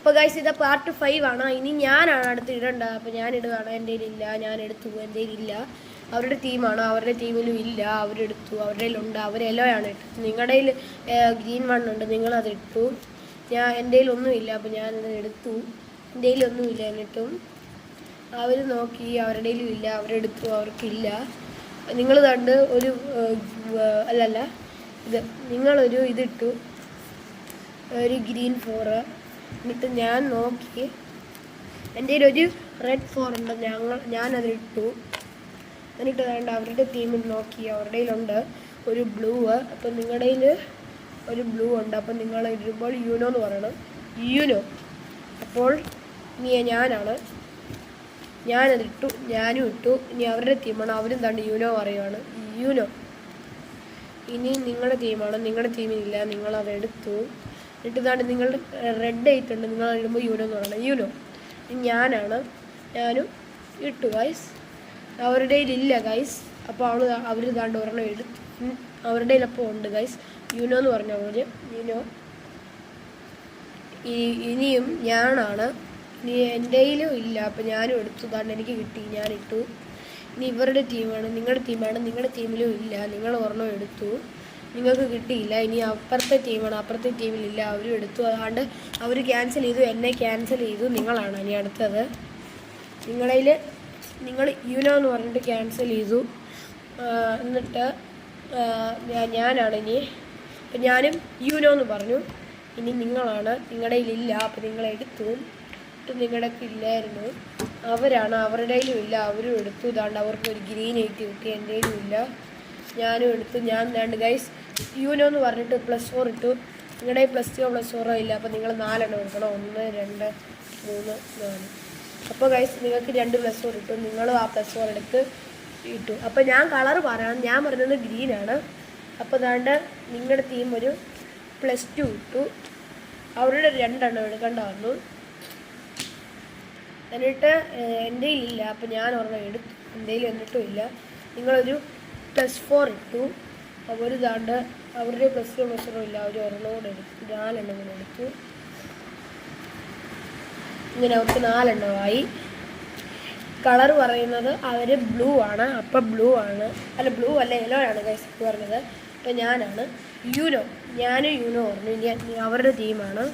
അപ്പോൾ ഗൈസ് ഇത് പാർട്ട് 5 ആണ്. ഇനി ഞാനാണ് അടുത്ത് ഇടേണ്ടത്. അപ്പോൾ ഞാൻ ഇടുകയാണ്. എൻ്റെ കയ്യിലില്ല, ഞാൻ എടുത്തു. എൻ്റെ കയ്യിലില്ല. അവരുടെ ടീമാണ്, അവരുടെ ടീമിലും ഇല്ല. അവരെടുത്തു, അവരുടെ കയ്യിലുണ്ട്. അവരെല്ലോയാണ് ഇട്ടത്. നിങ്ങളുടെ കയ്യിൽ ഗ്രീൻ വണ്ണുണ്ട്, നിങ്ങളത് ഇട്ടു. എൻ്റെ കയ്യിലൊന്നുമില്ല, അപ്പോൾ ഞാനത് എടുത്തു. എൻ്റെ കയ്യിലൊന്നുമില്ല. എന്നിട്ടും അവർ നോക്കി, അവരുടെ കയ്യിലും ഇല്ല. അവരെടുത്തു, അവർക്കില്ല. നിങ്ങൾ കണ്ട് ഒരു അല്ലല്ല ഇത് നിങ്ങളൊരു ഇതിട്ടു, ഒരു ഗ്രീൻ 4. എന്നിട്ട് ഞാൻ നോക്കി, എൻ്റെ കയ്യിലൊരു റെഡ് 4 ഉണ്ട്. ഞാനതിട്ടു. എന്നിട്ട് വേണ്ട അവരുടെ ടീമിൽ നോക്കി, അവരുടെ കയ്യിലുണ്ട് ഒരു ബ്ലൂ. അപ്പം നിങ്ങളുടെ കയ്യിൽ ഒരു ബ്ലൂ ഉണ്ട്. അപ്പം നിങ്ങൾ ഇടുമ്പോൾ യൂനോ എന്ന് പറയണം. യൂനോ. അപ്പോൾ ഇനി ഞാനതിട്ടു, ഞാനും ഇട്ടു. ഇനി അവരുടെ ടീമാണ്, അവരും തണ്ട് യൂനോ പറയുവാണ്. യൂനോ. ഇനി നിങ്ങളുടെ ടീമാണ്, നിങ്ങളുടെ ടീമിനില്ല, നിങ്ങളതെടുത്തു. എന്നിട്ട് ഇതാണ് നിങ്ങളുടെ റെഡ് 8 ഉണ്ട്, നിങ്ങൾ ഇടുമ്പോൾ യൂനോ എന്ന് പറയണം. യൂനോ. ഞാനും ഇട്ടു ഗൈസ്. അവരുടെ കയ്യിലില്ല ഗൈസ്. അപ്പോൾ അവർ ഇതാണ്ട് ഒരെണ്ണം എടുത്തു. അവരുടെ കയ്യിലപ്പോൾ ഉണ്ട് ഗൈസ്. യൂനോ എന്ന് പറഞ്ഞു അവർ. യൂനോ. ഇനിയും ഞാനാണ്. ഇനി എൻ്റെ കയ്യിലും ഇല്ല, അപ്പോൾ ഞാനും എടുത്തു. ഇതാണ്ട് എനിക്ക് കിട്ടി, ഞാനിട്ടു. ഇനി ഇവരുടെ ടീമാണ്, നിങ്ങളുടെ ടീമാണ്, നിങ്ങളുടെ ടീമിലും ഇല്ല, നിങ്ങൾ ഒരെണ്ണം എടുത്തു, നിങ്ങൾക്ക് കിട്ടിയില്ല. ഇനി അപ്പുറത്തെ ടീമാണ്, അപ്പുറത്തെ ടീമിലില്ല, അവരും എടുത്തു. അതുകൊണ്ട് അവർ ക്യാൻസൽ ചെയ്തു, എന്നെ ക്യാൻസൽ ചെയ്തു. നിങ്ങളാണ് ഇനി അടുത്തത്. നിങ്ങൾ യൂനോ എന്ന് പറഞ്ഞിട്ട് ക്യാൻസൽ ചെയ്തു. എന്നിട്ട് ഞാനാണ് ഇനി. അപ്പം ഞാനും യൂനോ എന്ന് പറഞ്ഞു. ഇനി നിങ്ങളാണ്, നിങ്ങളുടെ കയ്യിലില്ല, അപ്പോൾ നിങ്ങളെടുത്തു. നിങ്ങളുടെ ഇല്ലായിരുന്നു. അവരാണ്, അവരുടെ കയ്യിലും ഇല്ല, അവരും എടുത്തു. ഇതാണ്ട് അവർക്ക് ഒരു ഗ്രീൻ 8 കിട്ടി, എൻ്റെ കയ്യിലും ഇല്ല, ഞാനും എടുത്തു. ഞാൻ വേണ്ട ഗൈസ് യൂനോ എന്ന് പറഞ്ഞിട്ട് +4 ഇട്ടു. നിങ്ങളുടെ +2 +4 ഇല്ല, അപ്പോൾ നിങ്ങൾ 4 എണ്ണം എടുക്കണം. 1 2 3 4. അപ്പോൾ ഗൈസ് നിങ്ങൾക്ക് 2 +4 ഇട്ടു. നിങ്ങളും ആ +4 എടുത്ത് ഇട്ടു. അപ്പോൾ ഞാൻ കളർ പറയാം. ഞാൻ പറഞ്ഞത് ഗ്രീനാണ്. അപ്പോൾ അതാണ്ട് നിങ്ങളുടെ ടീം ഒരു +2 ഇട്ടു. അവരുടെ 2 എണ്ണം എടുക്കേണ്ട വന്നു. എന്നിട്ട് എൻ്റെ കയ്യിലില്ല, അപ്പോൾ ഞാൻ ഒരെണ്ണം എടുത്തു. എൻ്റെ കയ്യിൽ എന്നിട്ടും ഇല്ല. നിങ്ങളൊരു +4 ഇട്ടു. അവർ ഇതാണ്ട് അവരുടെ +2 +4 ഇല്ല, അവർ ഒരെണ്ണം കൂടെ എടുത്തു. 4 എണ്ണം കൂടെ എടുത്തു. ഇങ്ങനെ അവർക്ക് 4 എണ്ണമായി. കളർ പറയുന്നത് അവർ ബ്ലൂ ആണ്. അപ്പം ബ്ലൂ ആണ്, അല്ല ബ്ലൂ അല്ല യെല്ലോ ആണ് ഗൈസ് പറഞ്ഞത്. അപ്പം ഞാനാണ് യൂനോ. ഞാനും യൂനോ പറഞ്ഞു. ഇനി അവരുടെ ടീമാണ്,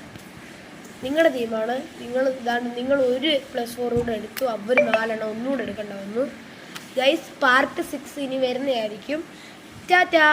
നിങ്ങളുടെ ടീമാണ്. നിങ്ങൾ ഒരു +4 കൂടെ എടുത്തു. അവർ 4 എണ്ണം ഒന്നുകൂടെ എടുക്കേണ്ട വന്നു ഗൈസ്. പാർട്ട് 6 ഇനി വരുന്നതായിരിക്കും. ടാറ്റാ.